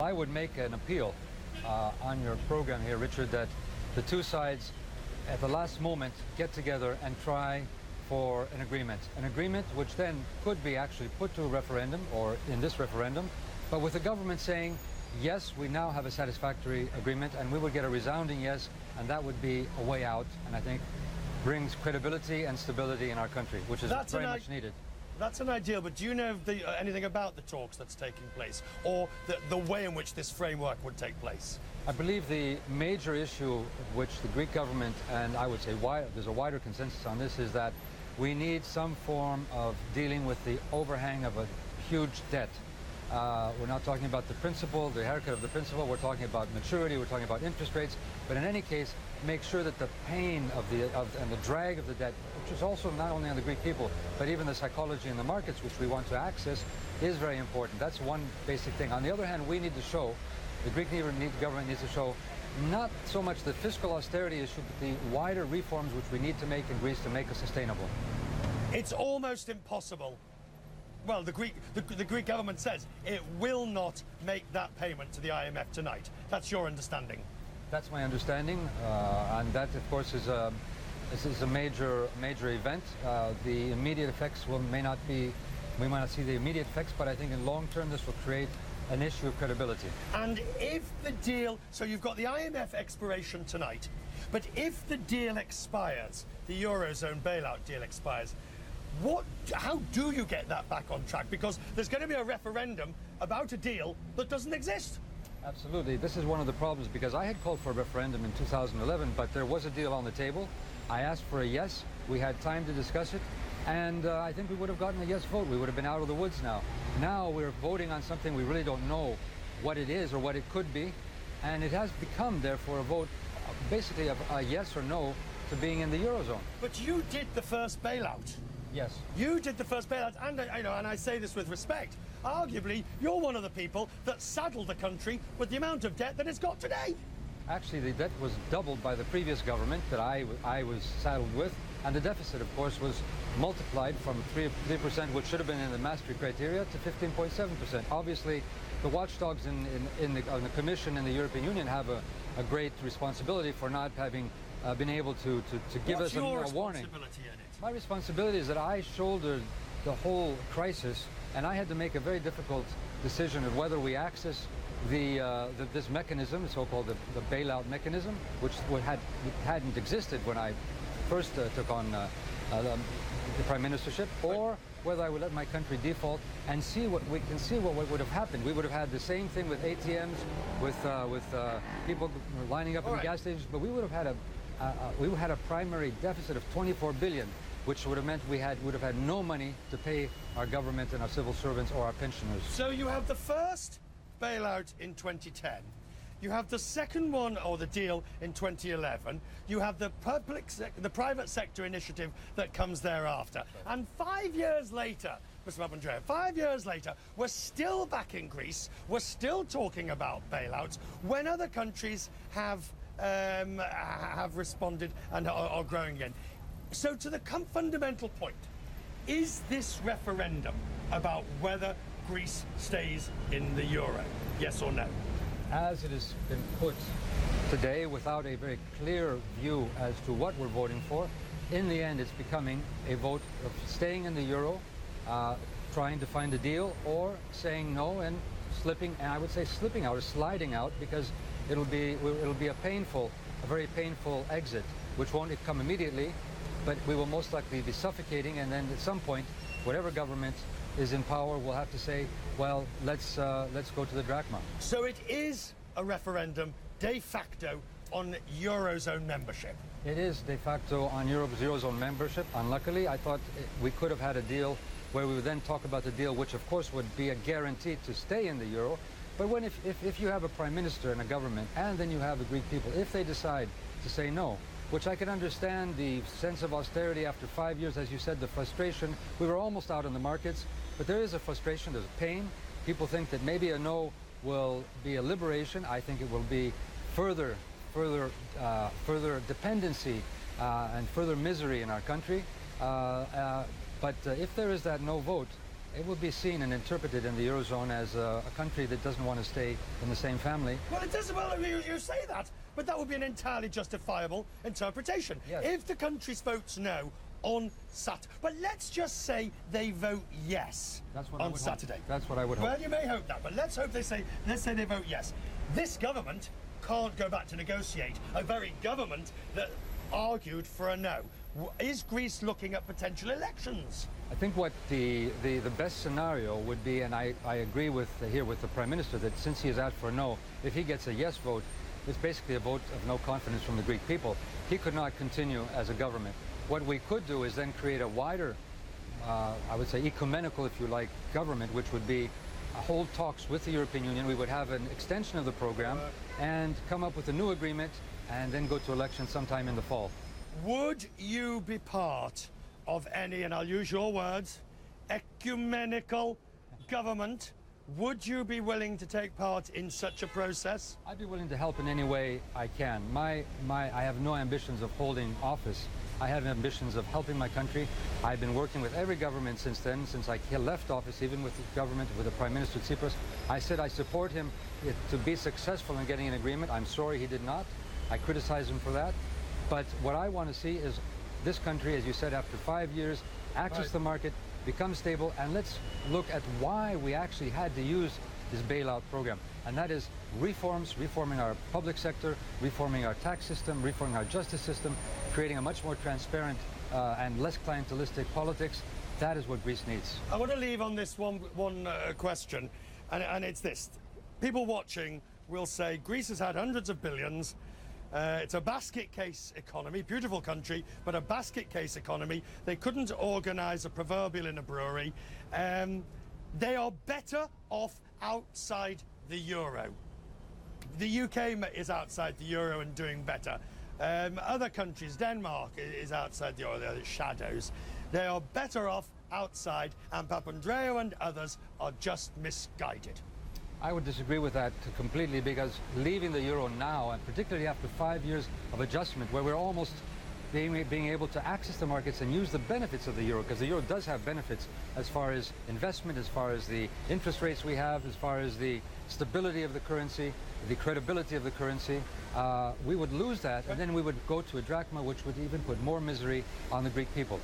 I would make an appeal on your program here, Richard, that the two sides at the last moment get together and try for an agreement which then could be actually put to a referendum, or in this referendum, but with the government saying, yes, we now have a satisfactory agreement, and we would get a resounding yes, and that would be a way out, and I think brings credibility and stability in our country, which is very much needed. That's an ideal, but do you know anything about the talks that's taking place, or the way in which this framework would take place? I believe the major issue which the Greek government, and I would say there's a wider consensus on this, is that we need some form of dealing with the overhang of a huge debt. We're not talking about the principal, the haircut of the principal, we're talking about maturity, we're talking about interest rates, but in any case, make sure that the pain and the drag of the debt, which is also not only on the Greek people, but even the psychology in the markets which we want to access, is very important. That's one basic thing. On the other hand, we need to show, the Greek government needs to show not so much the fiscal austerity issue, but the wider reforms which we need to make in Greece to make us sustainable. It's almost impossible. Well, the Greek government says it will not make that payment to the IMF tonight. That's your understanding? That's my understanding, and that, of course, is a major event. The immediate effects we may not see the immediate effects, but I think in long term this will create an issue of credibility. And if the deal, so you've got the IMF expiration tonight, but if the deal expires, the Eurozone bailout deal expires, how do you get that back on track? Because there's going to be a referendum about a deal that doesn't exist. Absolutely. This is one of the problems, because I had called for a referendum in 2011, but there was a deal on the table. I asked for a yes. We had time to discuss it, and I think we would have gotten a yes vote. We would have been out of the woods now. Now we're voting on something we really don't know what it is or what it could be, and it has become, therefore, a vote, basically a yes or no to being in the Eurozone. But you did the first bailout. Yes. You did the first bailout, and and I say this with respect. Arguably, you're one of the people that saddled the country with the amount of debt that it's got today. Actually, the debt was doubled by the previous government that I was saddled with, and the deficit, of course, was multiplied from 3%, which should have been in the Maastricht criteria, to 15.7%. Obviously, the watchdogs on the Commission and the European Union have a great responsibility for not having been able to give us a warning. What's your responsibility in it? My responsibility is that I shouldered the whole crisis, and I had to make a very difficult decision of whether we access this mechanism, so-called the bailout mechanism, which hadn't existed when I first took on the prime ministership, or whether I would let my country default and see what would have happened. We would have had the same thing with ATMs, with people lining up in the gas stations, but we would have had a primary deficit of 24 billion, which would have meant we would have had no money to pay our government and our civil servants or our pensioners. So you have the first bailout in 2010. You have the second one, or the deal, in 2011. You have the private sector initiative that comes thereafter. And 5 years later, Mr. Papandreou, 5 years later, we're still back in Greece. We're still talking about bailouts when other countries have responded and are growing again. So to the fundamental point, is this referendum about whether Greece stays in the euro? Yes or no? As it has been put today, without a very clear view as to what we're voting for, in the end it's becoming a vote of staying in the euro, trying to find a deal, or saying no and slipping, and I would say slipping out or sliding out, because it'll be a very painful exit, which won't come immediately, but we will most likely be suffocating, and then at some point, whatever government is in power will have to say, well, let's go to the drachma. So it is a referendum de facto on Eurozone membership. It is de facto on Eurozone membership. Unluckily, I thought we could have had a deal where we would then talk about the deal, which of course would be a guarantee to stay in the euro. But if you have a prime minister and a government, and then you have the Greek people, if they decide to say no, which I can understand the sense of austerity after 5 years, as you said, the frustration. We were almost out in the markets, but there is a frustration, there's a pain. People think that maybe a no will be a liberation. I think it will be further dependency and further misery in our country. But if there is that no vote, it would be seen and interpreted in the Eurozone as a country that doesn't want to stay in the same family. Well, it does. Well, you say that, but that would be an entirely justifiable interpretation. Yes. If the country votes no on Saturday, but let's just say they vote yes on Saturday. That's what I would hope. Well, you may hope that, but let's say they vote yes. This government can't go back to negotiate a very government that argued for a no. Is Greece looking at potential elections? I think what the best scenario would be, and I agree with here with the Prime Minister, that since he has asked for a no, if he gets a yes vote, it's basically a vote of no confidence from the Greek people. He could not continue as a government. What we could do is then create a wider, I would say ecumenical, if you like, government, which would be hold talks with the European Union. We would have an extension of the program and come up with a new agreement and then go to elections sometime in the fall. Would you be part of any, and I'll use your words, ecumenical government? Would you be willing to take part in such a process? I'd be willing to help in any way I can. I have no ambitions of holding office. I have ambitions of helping my country. I've been working with every government since then, since I left office, even with the government, with the Prime Minister Tsipras. I said I support him to be successful in getting an agreement. I'm sorry he did not. I criticize him for that. But what I want to see is this country, as you said, after 5 years, access the market, become stable, and let's look at why we actually had to use this bailout program. And that is reforming our public sector, reforming our tax system, reforming our justice system, creating a much more transparent and less clientelistic politics. That is what Greece needs. I want to leave on this one question, and it's this. People watching will say Greece has had hundreds of billions. It's a basket case economy, beautiful country, but a basket case economy. They couldn't organise a proverbial in a brewery. They are better off outside the euro. The UK is outside the euro and doing better. Other countries, Denmark is outside the euro, they're shadows. They are better off outside, and Papandreou and others are just misguided. I would disagree with that completely, because leaving the euro now, and particularly after 5 years of adjustment, where we're almost being able to access the markets and use the benefits of the euro, because the euro does have benefits as far as investment, as far as the interest rates we have, as far as the stability of the currency, the credibility of the currency. We would lose that, and then we would go to a drachma, which would even put more misery on the Greek people.